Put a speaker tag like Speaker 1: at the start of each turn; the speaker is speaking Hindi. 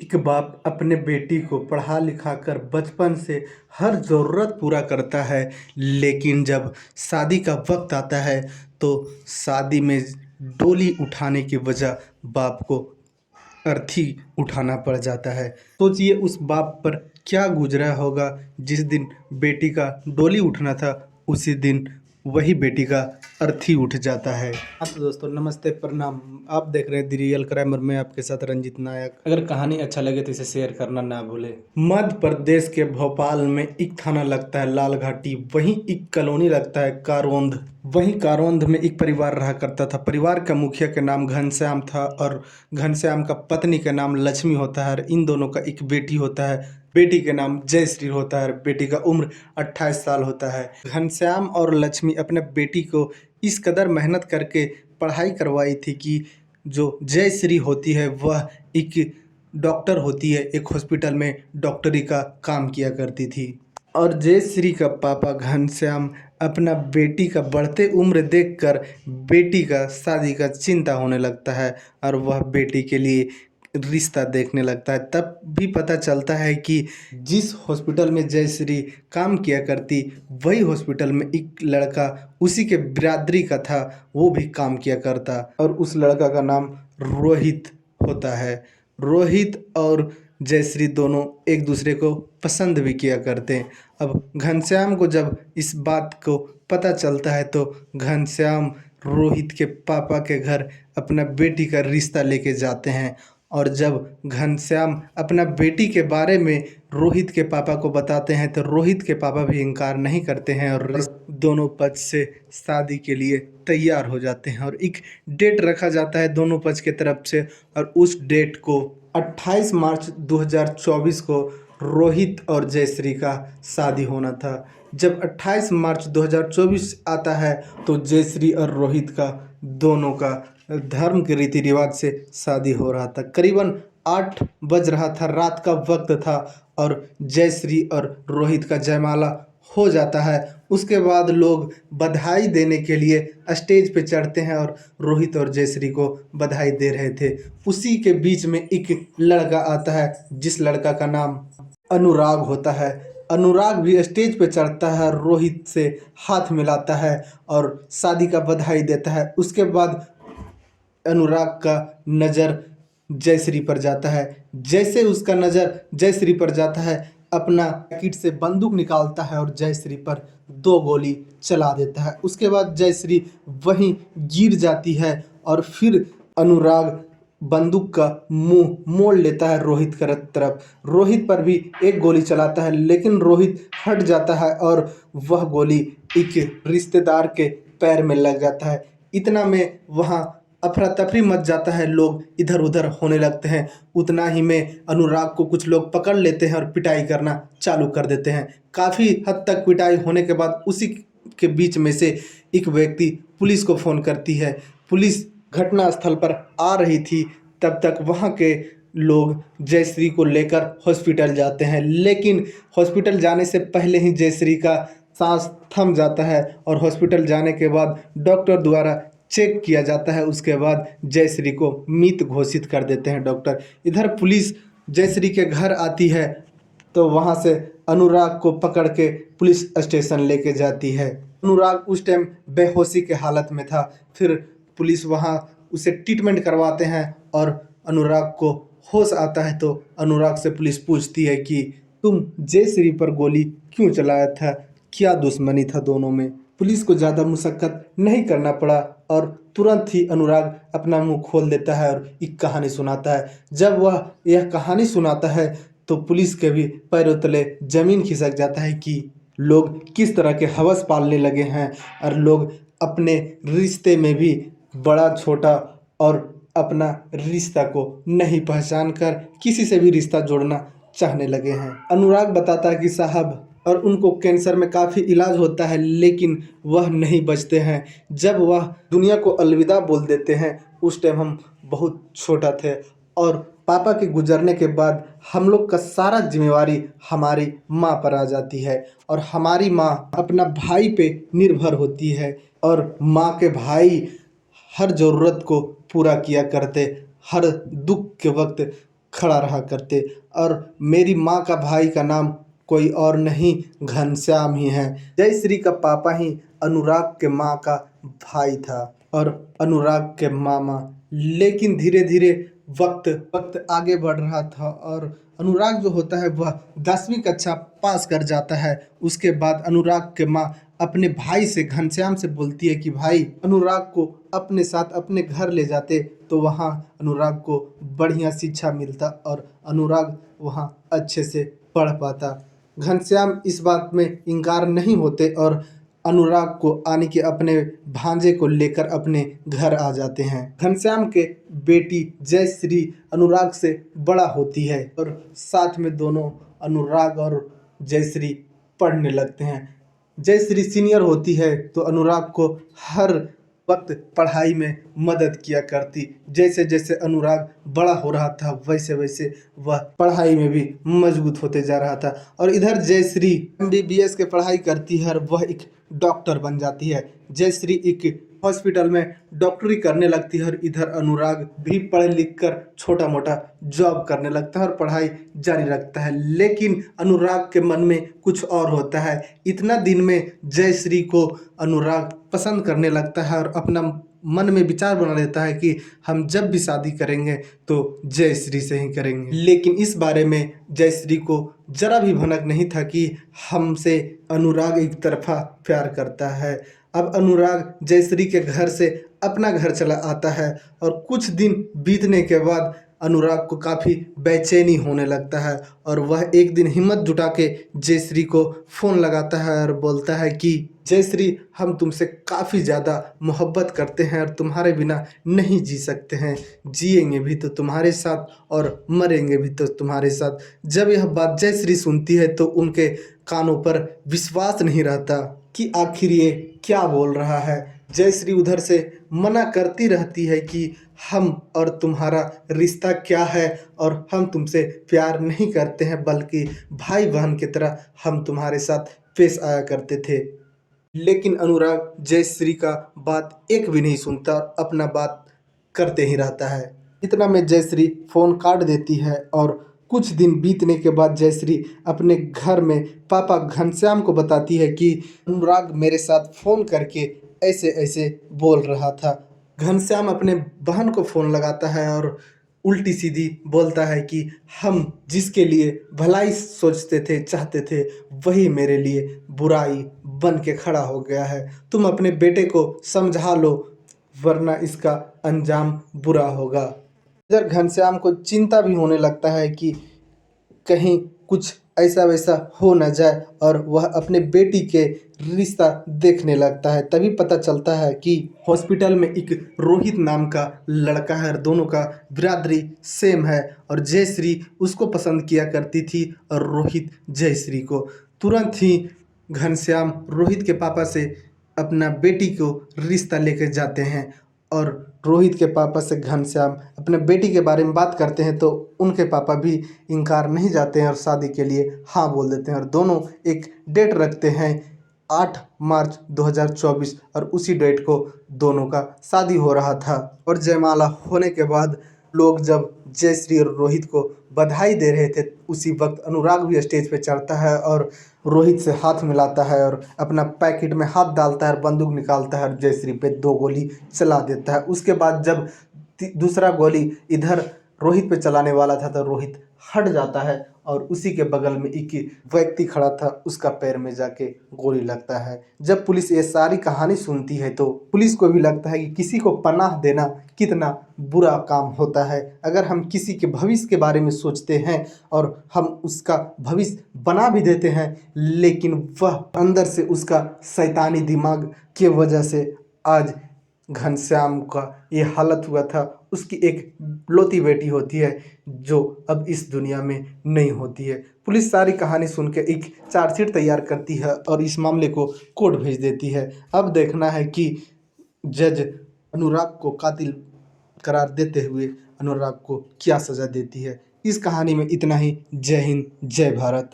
Speaker 1: एक बाप अपने बेटी को पढ़ा लिखा कर बचपन से हर ज़रूरत पूरा करता है। लेकिन जब शादी का वक्त आता है तो शादी में डोली उठाने की वजह बाप को अर्थी उठाना पड़ जाता है। सोचिए उस बाप पर क्या गुजरा होगा जिस दिन बेटी का डोली उठना था उसी दिन वही बेटी का अर्थी उठ जाता है। हाँ तो दोस्तों नमस्ते प्रणाम। आप देख रहे हैं द रियल क्राइम और मैं आपके साथ रंजित नायक। अगर कहानी अच्छा लगे तो इसे शेयर करना ना भूले। मध्य प्रदेश के भोपाल में एक थाना लगता है लाल घाटी, वहीं एक कॉलोनी लगता है कारौंद। वहीं कारौंद में एक परिवार रहा करता था। परिवार का मुखिया का नाम घनश्याम था और घनश्याम का पत्नी का नाम लक्ष्मी होता है और इन दोनों का एक बेटी होता है। बेटी के नाम जयश्री होता है। बेटी का उम्र 28 साल होता है। घनश्याम और लक्ष्मी अपने बेटी को इस कदर मेहनत करके पढ़ाई करवाई थी कि जो जयश्री होती है वह एक डॉक्टर होती है, एक हॉस्पिटल में डॉक्टरी का काम किया करती थी। और जयश्री का पापा घनश्याम अपना बेटी का बढ़ते उम्र देखकर बेटी का शादी का चिंता होने लगता है और वह बेटी के लिए रिश्ता देखने लगता है। तब भी पता चलता है कि जिस हॉस्पिटल में जयश्री काम किया करती वही हॉस्पिटल में एक लड़का उसी के बिरादरी का था, वो भी काम किया करता और उस लड़का का नाम रोहित होता है। रोहित और जयश्री दोनों एक दूसरे को पसंद भी किया करते हैं। अब घनश्याम को जब इस बात को पता चलता है तो घनश्याम रोहित के पापा के घर अपना बेटी का रिश्ता लेके जाते हैं। और जब घनश्याम अपना बेटी के बारे में रोहित के पापा को बताते हैं तो रोहित के पापा भी इनकार नहीं करते हैं और दोनों पक्ष से शादी के लिए तैयार हो जाते हैं और एक डेट रखा जाता है दोनों पक्ष के तरफ से। और उस डेट को 28 मार्च 2024 को रोहित और जयश्री का शादी होना था। जब 28 मार्च 2024 आता है तो जयश्री और रोहित का दोनों का धर्म के रीति रिवाज से शादी हो रहा था। करीबन 8 बज रहा था, रात का वक्त था और जयश्री और रोहित का जयमाला हो जाता है। उसके बाद लोग बधाई देने के लिए स्टेज पे चढ़ते हैं और रोहित और जयश्री को बधाई दे रहे थे। उसी के बीच में एक लड़का आता है जिस लड़का का नाम अनुराग होता है। अनुराग भी स्टेज पे चढ़ता है, रोहित से हाथ मिलाता है और शादी का बधाई देता है। उसके बाद अनुराग का नज़र जयश्री पर जाता है। जैसे उसका नज़र जयश्री पर जाता है अपना पैकेट से बंदूक निकालता है और जयश्री पर 2 गोली चला देता है। उसके बाद जयश्री वहीं गिर जाती है और फिर अनुराग बंदूक का मुंह मोड़ लेता है रोहित की तरफ। रोहित पर भी एक गोली चलाता है लेकिन रोहित हट जाता है और वह गोली एक रिश्तेदार के पैर में लग जाता है। इतना में वहाँ अफरा तफरी मच जाता है, लोग इधर उधर होने लगते हैं। उतना ही में अनुराग को कुछ लोग पकड़ लेते हैं और पिटाई करना चालू कर देते हैं। काफ़ी हद तक पिटाई होने के बाद उसी के बीच में से एक व्यक्ति पुलिस को फ़ोन करती है। पुलिस घटना स्थल पर आ रही थी, तब तक वहाँ के लोग जयश्री को लेकर हॉस्पिटल जाते हैं। लेकिन हॉस्पिटल जाने से पहले ही जयश्री का सांस थम जाता है और हॉस्पिटल जाने के बाद डॉक्टर द्वारा चेक किया जाता है। उसके बाद जयश्री को मृत घोषित कर देते हैं डॉक्टर। इधर पुलिस जयश्री के घर आती है तो वहाँ से अनुराग को पकड़ के पुलिस स्टेशन लेके जाती है। अनुराग उस टाइम बेहोशी के हालत में था। फिर पुलिस वहाँ उसे ट्रीटमेंट करवाते हैं और अनुराग को होश आता है तो अनुराग से पुलिस पूछती है कि तुम जयश्री पर गोली क्यों चलाया था, क्या दुश्मनी था दोनों में। पुलिस को ज़्यादा मुशक्कत नहीं करना पड़ा और तुरंत ही अनुराग अपना मुंह खोल देता है और एक कहानी सुनाता है। जब वह यह कहानी सुनाता है तो पुलिस के भी पैरों तले ज़मीन खिसक जाता है कि लोग किस तरह के हवस पालने लगे हैं और लोग अपने रिश्ते में भी बड़ा छोटा और अपना रिश्ता को नहीं पहचान कर किसी से भी रिश्ता जोड़ना चाहने लगे हैं। अनुराग बताता है कि साहब, और उनको कैंसर में काफ़ी इलाज होता है लेकिन वह नहीं बचते हैं। जब वह दुनिया को अलविदा बोल देते हैं उस टाइम हम बहुत छोटा थे और पापा के गुजरने के बाद हम लोग का सारा जिम्मेवारी हमारी माँ पर आ जाती है और हमारी माँ अपना भाई पे निर्भर होती है और माँ के भाई हर ज़रूरत को पूरा किया करते, हर दुख के वक्त खड़ा रहा करते। और मेरी माँ का भाई का नाम कोई और नहीं घनश्याम ही है। जयश्री का पापा ही अनुराग के माँ का भाई था और अनुराग के मामा। लेकिन धीरे धीरे वक्त वक्त आगे बढ़ रहा था और अनुराग जो होता है वह 10वीं कक्षा पास कर जाता है। उसके बाद अनुराग के माँ अपने भाई से घनश्याम से बोलती है कि भाई अनुराग को अपने साथ अपने घर ले जाते तो वहाँ अनुराग को बढ़िया शिक्षा मिलता और अनुराग वहाँ अच्छे से पढ़ पाता। घनश्याम इस बात में इनकार नहीं होते और अनुराग को आने के अपने भांजे को लेकर अपने घर आ जाते हैं। घनश्याम के बेटी जयश्री अनुराग से बड़ा होती है और साथ में दोनों अनुराग और जयश्री पढ़ने लगते हैं। जयश्री सीनियर होती है तो अनुराग को हर वक्त पढ़ाई में मदद किया करती। जैसे जैसे अनुराग बड़ा हो रहा था वैसे वैसे वह पढ़ाई में भी मजबूत होते जा रहा था। और इधर जयश्री एमबीबीएस के पढ़ाई करती है और वह एक डॉक्टर बन जाती है। जयश्री एक हॉस्पिटल में डॉक्टरी करने लगती है और इधर अनुराग भी पढ़ लिख कर छोटा मोटा जॉब करने लगता है और पढ़ाई जारी रखता है। लेकिन अनुराग के मन में कुछ और होता है। इतना दिन में जयश्री को अनुराग पसंद करने लगता है और अपना मन में विचार बना लेता है कि हम जब भी शादी करेंगे तो जयश्री से ही करेंगे। लेकिन इस बारे में जयश्री को जरा भी भनक नहीं था कि हमसे अनुराग एक तरफा प्यार करता है। अब अनुराग जयश्री के घर से अपना घर चला आता है और कुछ दिन बीतने के बाद अनुराग को काफ़ी बेचैनी होने लगता है और वह एक दिन हिम्मत जुटा के जयश्री को फ़ोन लगाता है और बोलता है कि जयश्री हम तुमसे काफ़ी ज़्यादा मोहब्बत करते हैं और तुम्हारे बिना नहीं जी सकते हैं। जिएंगे भी तो तुम्हारे साथ और मरेंगे भी तो तुम्हारे साथ। जब यह बात जयश्री सुनती है तो उनके कानों पर विश्वास नहीं रहता कि आखिर ये क्या बोल रहा है। जयश्री उधर से मना करती रहती है कि हम और तुम्हारा रिश्ता क्या है और हम तुमसे प्यार नहीं करते हैं बल्कि भाई बहन की तरह हम तुम्हारे साथ पेश आया करते थे। लेकिन अनुराग जयश्री का बात एक भी नहीं सुनता और अपना बात करते ही रहता है। इतना में जयश्री फ़ोन काट देती है और कुछ दिन बीतने के बाद जयश्री अपने घर में पापा घनश्याम को बताती है कि अनुराग मेरे साथ फ़ोन करके ऐसे ऐसे बोल रहा था। घनश्याम अपने बहन को फ़ोन लगाता है और उल्टी सीधी बोलता है कि हम जिसके लिए भलाई सोचते थे चाहते थे वही मेरे लिए बुराई बन के खड़ा हो गया है। तुम अपने बेटे को समझा लो वरना इसका अंजाम बुरा होगा। इधर घनश्याम को चिंता भी होने लगता है कि कहीं कुछ ऐसा वैसा हो न जाए और वह अपने बेटी के रिश्ता देखने लगता है। तभी पता चलता है कि हॉस्पिटल में एक रोहित नाम का लड़का है और दोनों का बिरादरी सेम है और जयश्री उसको पसंद किया करती थी और रोहित जयश्री को। तुरंत ही घनश्याम रोहित के पापा से अपना बेटी को रिश्ता लेकर जाते हैं और रोहित के पापा से घनश्याम अपने बेटी के बारे में बात करते हैं तो उनके पापा भी इनकार नहीं जाते हैं और शादी के लिए हाँ बोल देते हैं और दोनों एक डेट रखते हैं 8 मार्च 2024 और उसी डेट को दोनों का शादी हो रहा था। और जयमाला होने के बाद लोग जब जयश्री और रोहित को बधाई दे रहे थे उसी वक्त अनुराग भी स्टेज पे चढ़ता है और रोहित से हाथ मिलाता है और अपना पैकेट में हाथ डालता है और बंदूक निकालता है और जयश्री पे 2 गोली चला देता है। उसके बाद जब दूसरा गोली इधर रोहित पे चलाने वाला था तो रोहित हट जाता है और उसी के बगल में एक व्यक्ति खड़ा था उसका पैर में जाके गोली लगता है। जब पुलिस ये सारी कहानी सुनती है तो पुलिस को भी लगता है कि किसी को पनाह देना कितना बुरा काम होता है। अगर हम किसी के भविष्य के बारे में सोचते हैं और हम उसका भविष्य बना भी देते हैं लेकिन वह अंदर से उसका शैतानी दिमाग की वजह से आज घनश्याम का ये हालत हुआ था। उसकी एक लौती बेटी होती है जो अब इस दुनिया में नहीं होती है। पुलिस सारी कहानी सुन के एक चार्जशीट तैयार करती है और इस मामले को कोर्ट भेज देती है। अब देखना है कि जज अनुराग को कातिल करार देते हुए अनुराग को क्या सज़ा देती है। इस कहानी में इतना ही। जय हिंद, जय भारत।